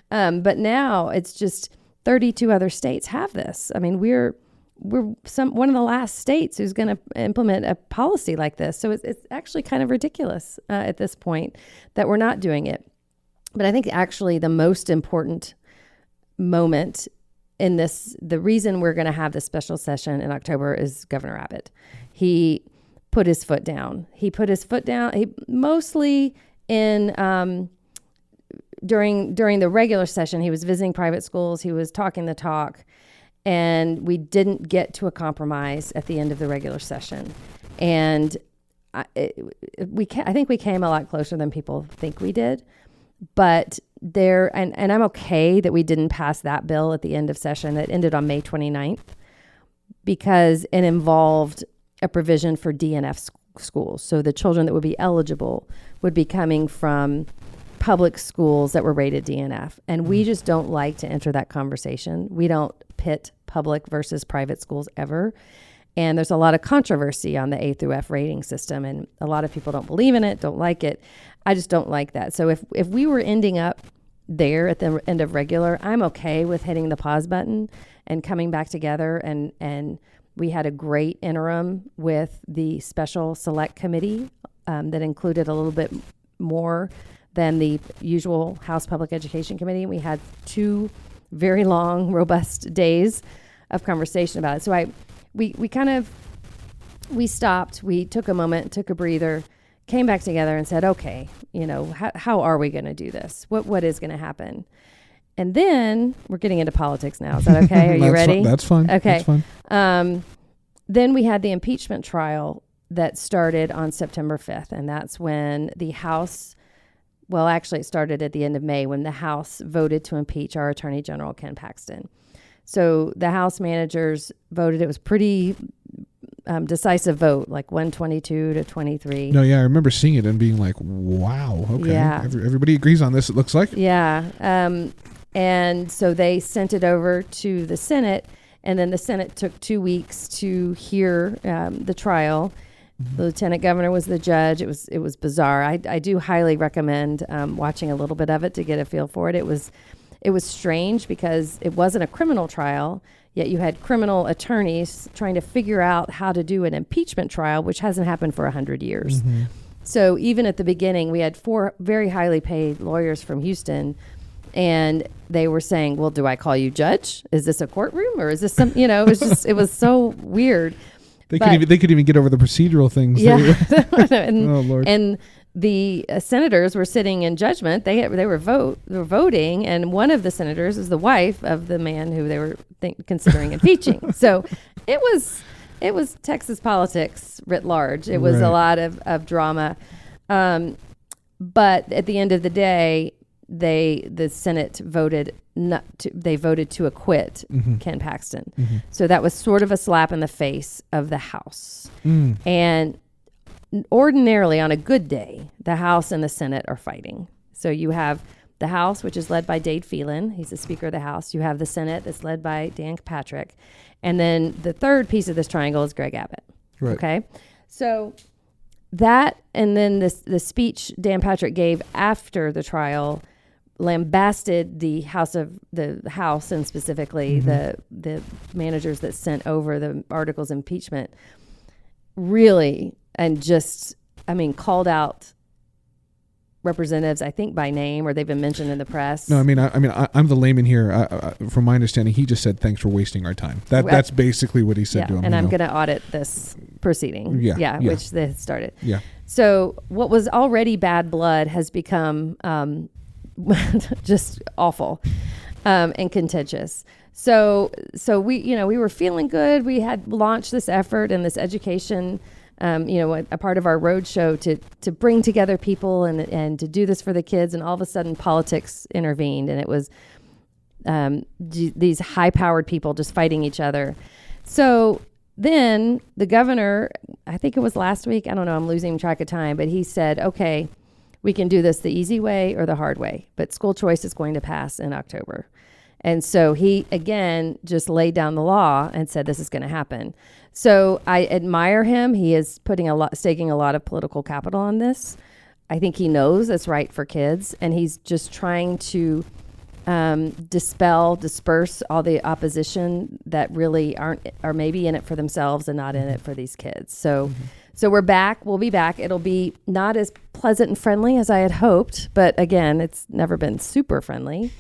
But now it's just 32 other states have this. We're one of the last states who's going to implement a policy like this. So it's actually kind of ridiculous at this point that we're not doing it. But I think actually the most important moment in this, the reason we're going to have this special session in October is Governor Abbott. He put his foot down. He mostly in during the regular session, he was visiting private schools. He was talking the talk, and we didn't get to a compromise at the end of the regular session. And I think we came a lot closer than people think we did. But and I'm okay that we didn't pass that bill at the end of session. It ended on May 29th because it involved a provision for DNF schools. So the children that would be eligible would be coming from public schools that were rated DNF. And we just don't like to enter that conversation. We don't pit public versus private schools ever. And there's a lot of controversy on the A through F rating system. And a lot of people don't believe in it, don't like it. I just don't like that. So if we were ending up there at the end of regular, I'm okay with hitting the pause button and coming back together. And we had a great interim with the special select committee that included a little bit more than the usual House Public Education Committee. We had 2 very long, robust days of conversation about it. So we stopped, we took a moment, took a breather, came back together and said, okay, how are we going to do this? What is going to happen? And then we're getting into politics now. Is that okay? Are you ready? That's fine. Okay. That's fine. Then we had the impeachment trial that started on September 5th. And that's when the House, well, actually it started at the end of May when the House voted to impeach our Attorney General, Ken Paxton. So the House managers voted. It was pretty decisive vote, like 122 to 23. No, yeah, I remember seeing it and being like, wow, okay. Yeah. Everybody agrees on this, it looks like. Yeah. And so they sent it over to the Senate, and then the Senate took 2 weeks to hear the trial. Mm-hmm. The lieutenant governor was the judge. It was bizarre. I do highly recommend watching a little bit of it to get a feel for it. It was strange because it wasn't a criminal trial, yet you had criminal attorneys trying to figure out how to do an impeachment trial, which hasn't happened for 100 years. Mm-hmm. So even at the beginning, we had 4 very highly paid lawyers from Houston, and they were saying, well, do I call you judge? Is this a courtroom or is this some, it was so weird. They could even get over the procedural things. Yeah. Oh Lord. And the senators were sitting in judgment. They were voting, and one of the senators is the wife of the man who they were considering impeaching. So it was Texas politics writ large. It was a lot of drama. But at the end of the day, the Senate voted to acquit Ken Paxton. So that was sort of a slap in the face of the House. And ordinarily on a good day, the House and the Senate are fighting. So you have the House, which is led by Dade Phelan. He's the Speaker of the House. You have the Senate that's led by Dan Patrick. And then the third piece of this triangle is Greg Abbott. Right. Okay. So that, and then the speech Dan Patrick gave after the trial lambasted the House and specifically the managers that sent over the articles of impeachment, really, and just, called out representatives, I think by name, or they've been mentioned in the press. No, I'm the layman here. From my understanding, he just said, "Thanks for wasting our time." That's basically what he said to him. And I'm going to audit this proceeding. Yeah. Which they started. Yeah. So what was already bad blood has become just awful and contentious. So we were feeling good. We had launched this effort and this education. A part of our road show to bring together people and to do this for the kids, and all of a sudden politics intervened, and it was these high-powered people just fighting each other. So then the governor, I think it was last week, I don't know, I'm losing track of time, but he said, okay, we can do this the easy way or the hard way, but school choice is going to pass in October. And so he, again, just laid down the law and said this is going to happen. So I admire him. He is staking a lot of political capital on this. I think he knows that's right for kids, and he's just trying to disperse all the opposition that really are maybe in it for themselves and not in it for these kids. So we're back. We'll be back. It'll be not as pleasant and friendly as I had hoped, but again, it's never been super friendly.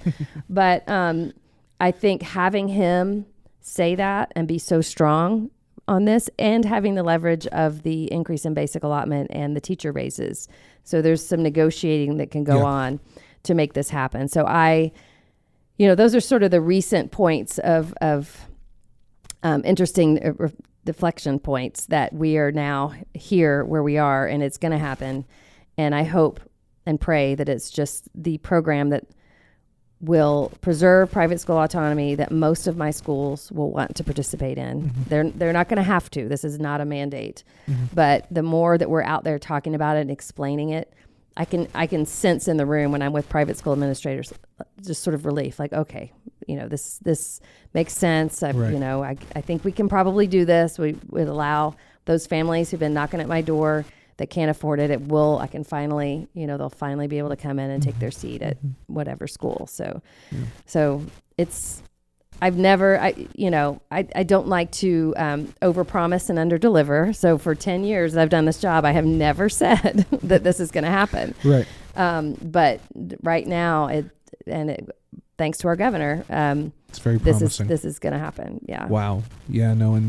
But I think having him say that and be so strong on this, and having the leverage of the increase in basic allotment and the teacher raises. So there's some negotiating that can go on to make this happen. So those are sort of the recent points of interesting deflection points that we are now here where we are, and it's going to happen. And I hope and pray that it's just the program that will preserve private school autonomy that most of my schools will want to participate in. They're not going to have to. This is not a mandate. But the more that we're out there talking about it and explaining it, I can sense in the room when I'm with private school administrators just sort of relief, like, okay, this makes sense. I think we can probably do this. We would allow those families who've been knocking at my door that can't afford it. I can finally, they'll finally be able to come in and take their seat at whatever school. So it's, I don't like to overpromise and underdeliver. So for 10 years I've done this job, I have never said that this is going to happen. Right. But right now, thanks to our governor, it's very promising. This is going to happen. Yeah. Wow. Yeah. No.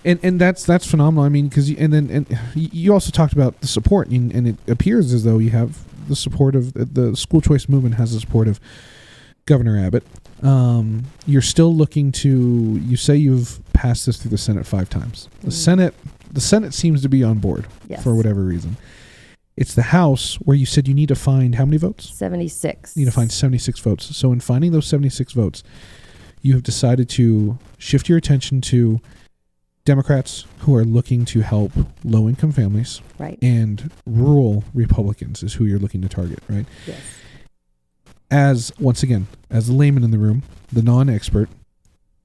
And that's phenomenal. I mean, because you also talked about the support, and it appears as though you have the support of the school choice movement has the support of Governor Abbott. You're still looking to. You say you've passed this through the Senate 5 times. The Senate seems to be on board for whatever reason. It's the House where you said you need to find how many votes? 76. You need to find 76 votes. So in finding those 76 votes, you have decided to shift your attention to Democrats who are looking to help low-income families, right, and rural Republicans is who you're looking to target, right? Yes. As the layman in the room, the non-expert,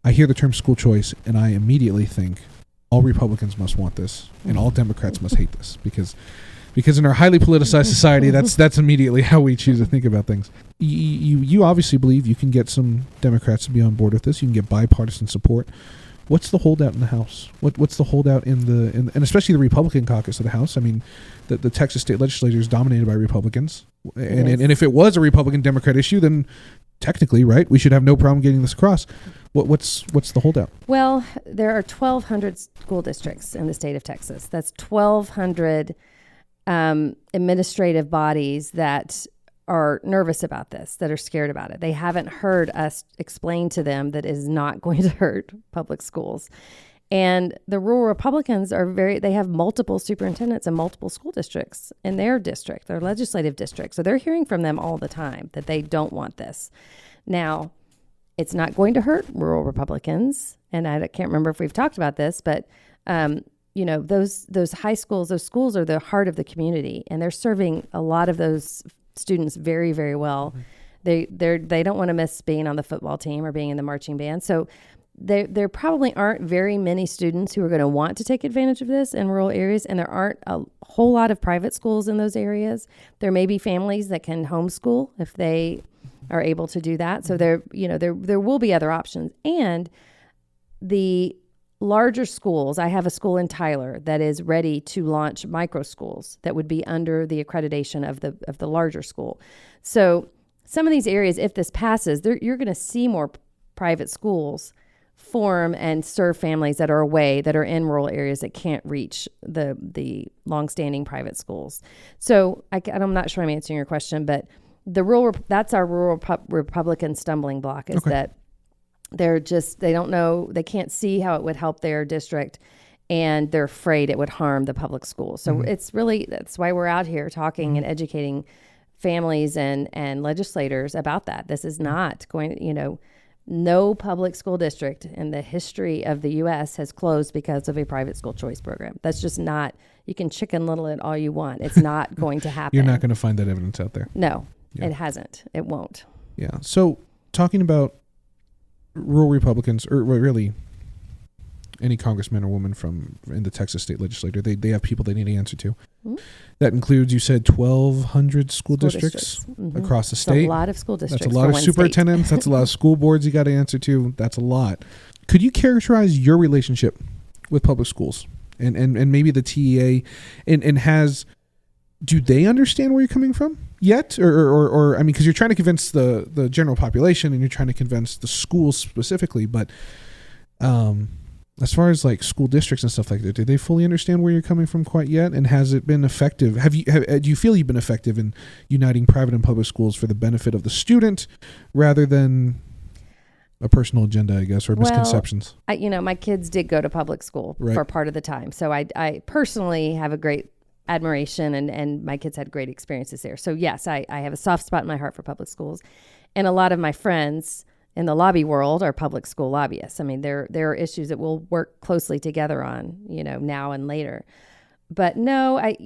I hear the term school choice, and I immediately think all Republicans must want this, and all Democrats must hate this, because in our highly politicized society, that's immediately how we choose to think about things. You obviously believe you can get some Democrats to be on board with this. You can get bipartisan support. What's the holdout in the House? What's the holdout and especially the Republican caucus of the House? I mean, the Texas state legislature is dominated by Republicans, and if it was a Republican-Democrat issue, then technically, right, we should have no problem getting this across. What's the holdout? Well, there are 1,200 school districts in the state of Texas. That's 1,200 administrative bodies that are nervous about this, that are scared about it. They haven't heard us explain to them that it is not going to hurt public schools. And the rural Republicans they have multiple superintendents and multiple school districts in their district, their legislative district. So they're hearing from them all the time that they don't want this. Now, it's not going to hurt rural Republicans. And I can't remember if we've talked about this, but those high schools, those schools are the heart of the community, and they're serving a lot of those students very, very well. Mm-hmm. They don't want to miss being on the football team or being in the marching band. So there probably aren't very many students who are going to want to take advantage of this in rural areas, and there aren't a whole lot of private schools in those areas. There may be families that can homeschool if they are able to do that. So there will be other options. And the larger schools, I have a school in Tyler that is ready to launch micro schools that would be under the accreditation of the larger school. So some of these areas, if this passes, you're going to see more private schools form and serve families that are away, that are in rural areas that can't reach the longstanding private schools. So I'm not sure I'm answering your question, but that's our rural Republican stumbling block is that they don't know, they can't see how it would help their district, and they're afraid it would harm the public schools. So that's why we're out here talking and educating families and legislators about that. This is not going, no public school district in the history of the U.S. has closed because of a private school choice program. That's just not, you can Chicken Little it all you want. It's not going to happen. You're not going to find that evidence out there. No, it hasn't. It won't. Yeah. So talking about rural Republicans, or really any congressman or woman in the Texas state legislature, they have people they need to answer to. Mm-hmm. That includes, you said, 1,200 school districts across the state. That's a lot of school districts. That's a lot of superintendents. That's a lot of school boards you got to answer to. That's a lot. Could you characterize your relationship with public schools and maybe the TEA and do they understand where you're coming from yet? Or I mean, because you're trying to convince the general population and you're trying to convince the schools specifically, but as far as like school districts and stuff like that, do they fully understand where you're coming from quite yet? And has it been effective? Do you feel you've been effective in uniting private and public schools for the benefit of the student rather than a personal agenda, I guess, or misconceptions? My kids did go to public school for part of the time. So I personally have a great admiration and my kids had great experiences there. So yes, I have a soft spot in my heart for public schools. And a lot of my friends in the lobby world are public school lobbyists. I mean, there are issues that we'll work closely together on, now and later. But no, I'm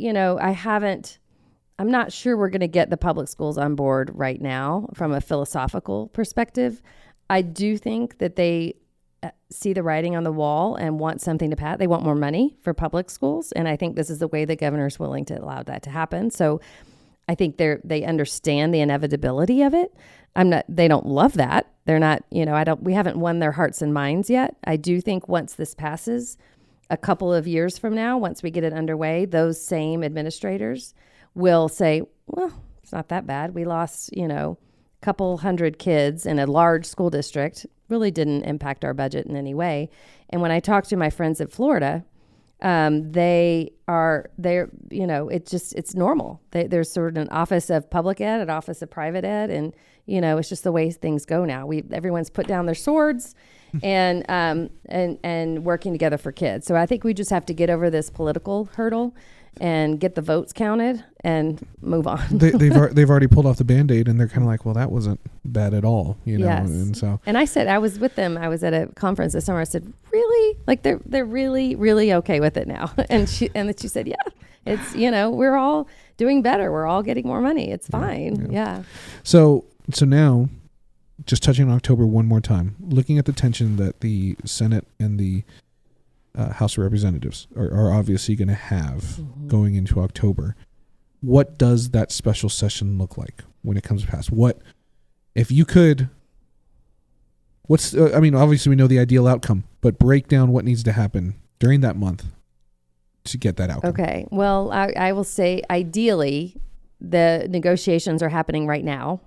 not sure we're going to get the public schools on board right now from a philosophical perspective. I do think that they see the writing on the wall and want something to pass. They want more money for public schools. And I think this is the way the governor's willing to allow that to happen. So I think they understand the inevitability of it. They don't love that. They're not, we haven't won their hearts and minds yet. I do think once this passes, a couple of years from now, once we get it underway, those same administrators will say, well, it's not that bad. We lost, a couple hundred kids in a large school district, really didn't impact our budget in any way. And when I talk to my friends in Florida, it's normal. There's sort of an office of public ed, an office of private ed. And, it's just the way things go now. Everyone's put down their swords and working together for kids. So I think we just have to get over this political hurdle and get the votes counted and move on. They've already pulled off the Band-Aid and they're kind of like, well, that was't bad at all, Yes. And I said, I was with them. I was at a conference this summer. I said, really? Like they're really, really okay with it now. And she said, yeah, it's, we're all doing better. We're all getting more money. It's fine. Yeah. So now, just touching on October one more time, looking at the tension that the Senate and the House of Representatives are obviously going to have going into October. What does that special session look like when it comes to pass? What, if you could, obviously we know the ideal outcome, but break down what needs to happen during that month to get that outcome. Okay. Well, I will say ideally the negotiations are happening right now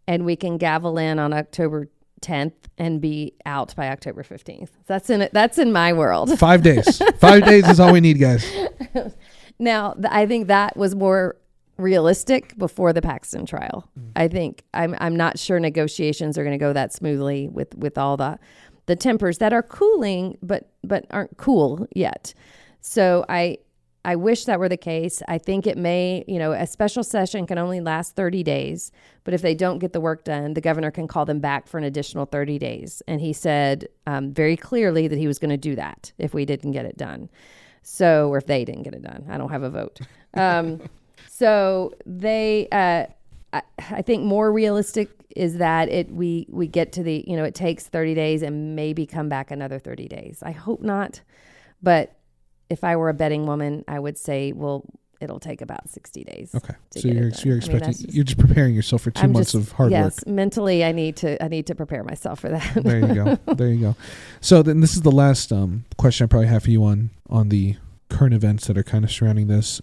and we can gavel in on October 10th and be out by October 15th. That's in my world. 5 days. 5 days is all we need, guys. Now, I think that was more realistic before the Paxton trial. I think I'm not sure negotiations are going to go that smoothly with all the tempers that are cooling, but aren't cool yet. So I wish that were the case. I think it may, a special session can only last 30 days, but if they don't get the work done, the governor can call them back for an additional 30 days. And he said very clearly that he was going to do that if we didn't get it done. So, or if they didn't get it done. I don't have a vote. So they, I think more realistic is that we get to the, it takes 30 days and maybe come back another 30 days. I hope not. But if I were a betting woman, I would say, well, it'll take about 60 days. Okay. So you're expecting, you're just preparing yourself for 2 months of hard work. Yes. Mentally, I need to prepare myself for that. There you go. There you go. So then this is the last question I probably have for you on the current events that are kind of surrounding this.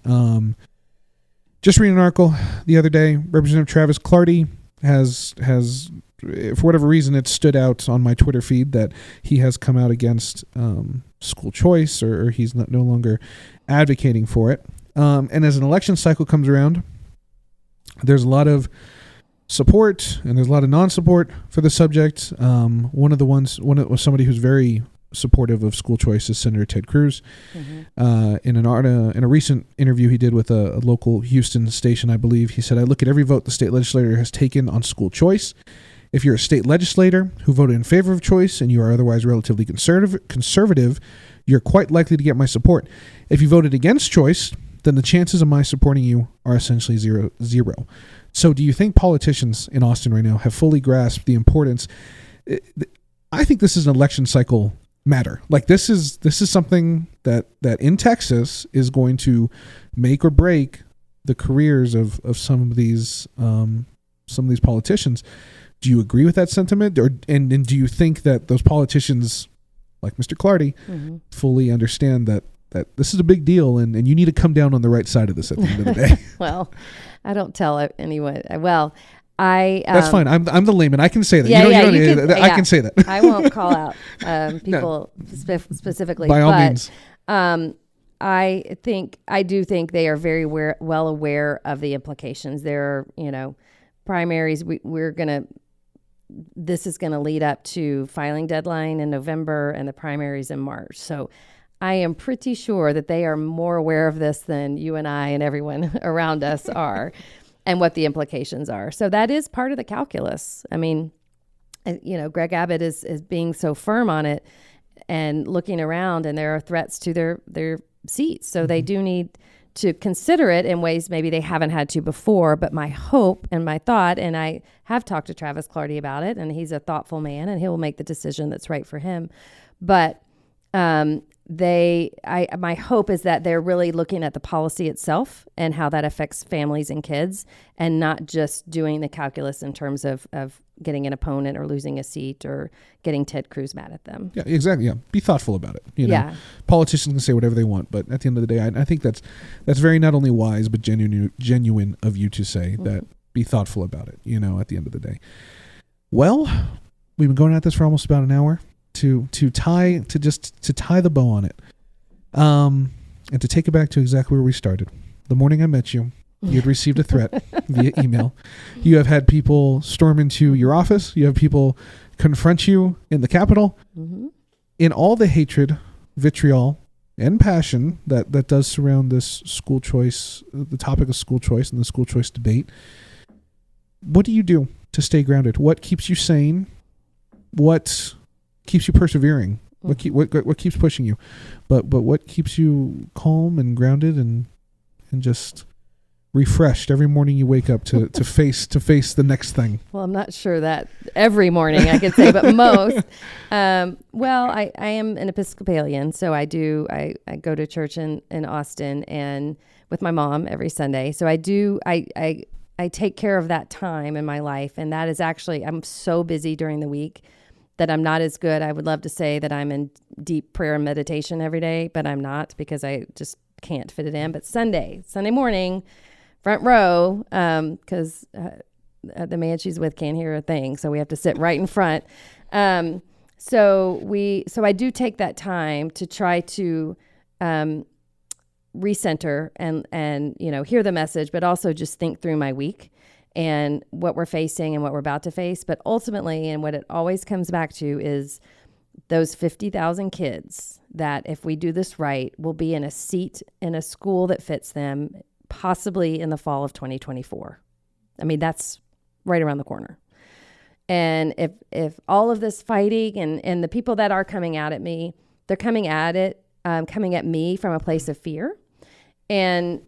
Just reading an article the other day, Representative Travis Clardy has for whatever reason, it stood out on my Twitter feed that he has come out against school choice, or he's no longer advocating for it. And as an election cycle comes around, there's a lot of support and there's a lot of non-support for the subject. One was somebody who's very supportive of school choice is Senator Ted Cruz. In a recent interview he did with a local Houston station, I believe, he said, "I look at every vote the state legislature has taken on school choice. If you're a state legislator who voted in favor of choice and you are otherwise relatively conservative, you're quite likely to get my support. If you voted against choice, then the chances of my supporting you are essentially zero. So do you think politicians in Austin right now have fully grasped the importance? I think this is an election cycle matter. Like this is something that in Texas is going to make or break the careers of some of these politicians. Do you agree with that sentiment, and do you think that those politicians, like Mr. Clardy, fully understand that this is a big deal, and you need to come down on the right side of this at the end of the day? Well, I don't tell anyone. Well, that's fine. I'm the layman. I can say that. I can say that. I won't call out people specifically. By all means. I do think they are very well aware of the implications. There are, primaries. This is going to lead up to filing deadline in November and the primaries in March. So I am pretty sure that they are more aware of this than you and I and everyone around us are, and what the implications are. So that is part of the calculus. I mean, Greg Abbott is being so firm on it and looking around, and there are threats to their seats. So they do need to consider it in ways maybe they haven't had to before. But my hope and my thought, and I have talked to Travis Clardy about it, and he's a thoughtful man, and he will make the decision that's right for him. But my hope is that they're really looking at the policy itself and how that affects families and kids, and not just doing the calculus in terms of getting an opponent or losing a seat or getting Ted Cruz mad at them. Yeah, exactly. Yeah. Be thoughtful about it. Yeah. Politicians can say whatever they want, but at the end of the day, I think that's very not only wise, but genuine of you to say that. Be thoughtful about it, at the end of the day. Well, we've been going at this for almost about an hour to tie the bow on it. And to take it back to exactly where we started. The morning I met you, you had received a threat via email. You have had people storm into your office. You have people confront you in the Capitol. In all the hatred, vitriol, and passion that does surround this school choice, the topic of school choice and the school choice debate, what do you do to stay grounded? What keeps you sane? What keeps you persevering? What keeps pushing you? But what keeps you calm and grounded and just refreshed every morning you wake up to face the next thing? Well, I'm not sure that every morning I could say, but most. Well, I am an Episcopalian, so I go to church in Austin and with my mom every Sunday. So I take care of that time in my life, and that is actually, I'm so busy during the week that I'm not as good. I would love to say that I'm in deep prayer and meditation every day, but I'm not, because I just can't fit it in. But Sunday morning, front row, because the man she's with can't hear a thing, so we have to sit right in front. So I do take that time to try to recenter and hear the message, but also just think through my week and what we're facing and what we're about to face. But ultimately, and what it always comes back to, is those 50,000 kids that, if we do this right, will be in a seat in a school that fits them, possibly in the fall of 2024. I mean, that's right around the corner. And if all of this fighting and the people that are coming out at me, they're coming at me from a place of fear. And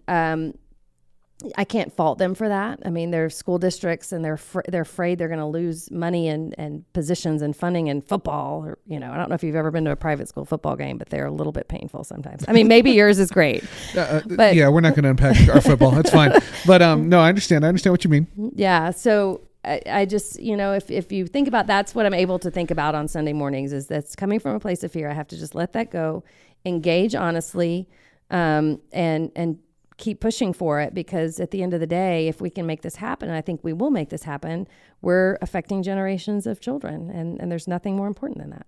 I can't fault them for that. I mean, they're school districts, and they're afraid they're going to lose money and positions and funding in football. Or, I don't know if you've ever been to a private school football game, but they're a little bit painful sometimes. I mean, maybe yours is great. But yeah, we're not going to unpack our football. That's fine. But no, I understand. I understand what you mean. Yeah. So I just, if you think about, that's what I'm able to think about on Sunday mornings, is that's coming from a place of fear. I have to just let that go, engage honestly, and keep pushing for it, because at the end of the day, if we can make this happen, and I think we will make this happen, we're affecting generations of children, and there's nothing more important than that.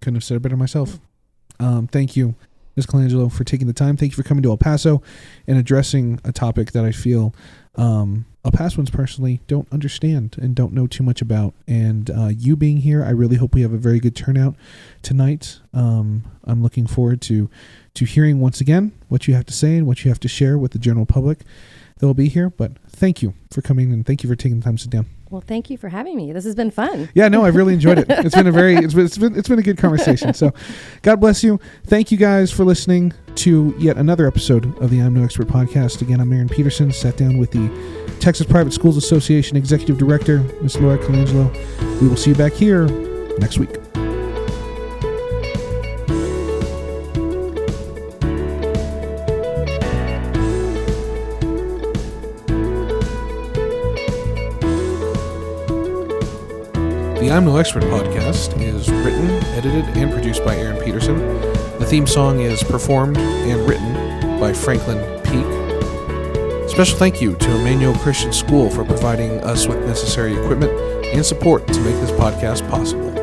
Couldn't have said it better myself. Thank you, Ms. Colangelo, for taking the time. Thank you for coming to El Paso and addressing a topic that I feel El Pasoans personally don't understand and don't know too much about. And you being here, I really hope we have a very good turnout tonight. I'm looking forward to hearing once again what you have to say and what you have to share with the general public that will be here. But thank you for coming, and thank you for taking the time to sit down. Well, thank you for having me. This has been fun. Yeah, no, I've really enjoyed it. It's been a good conversation. So God bless you. Thank you guys for listening to yet another episode of the I'm No Expert podcast. Again, I'm Aaron Peterson, sat down with the Texas Private Schools Association Executive Director, Ms. Laura Colangelo. We will see you back here next week. The I'm No Expert podcast is written, edited, and produced by Aaron Peterson. The theme song is performed and written by Franklin Peak. Special thank you to Emmanuel Christian School for providing us with necessary equipment and support to make this podcast possible.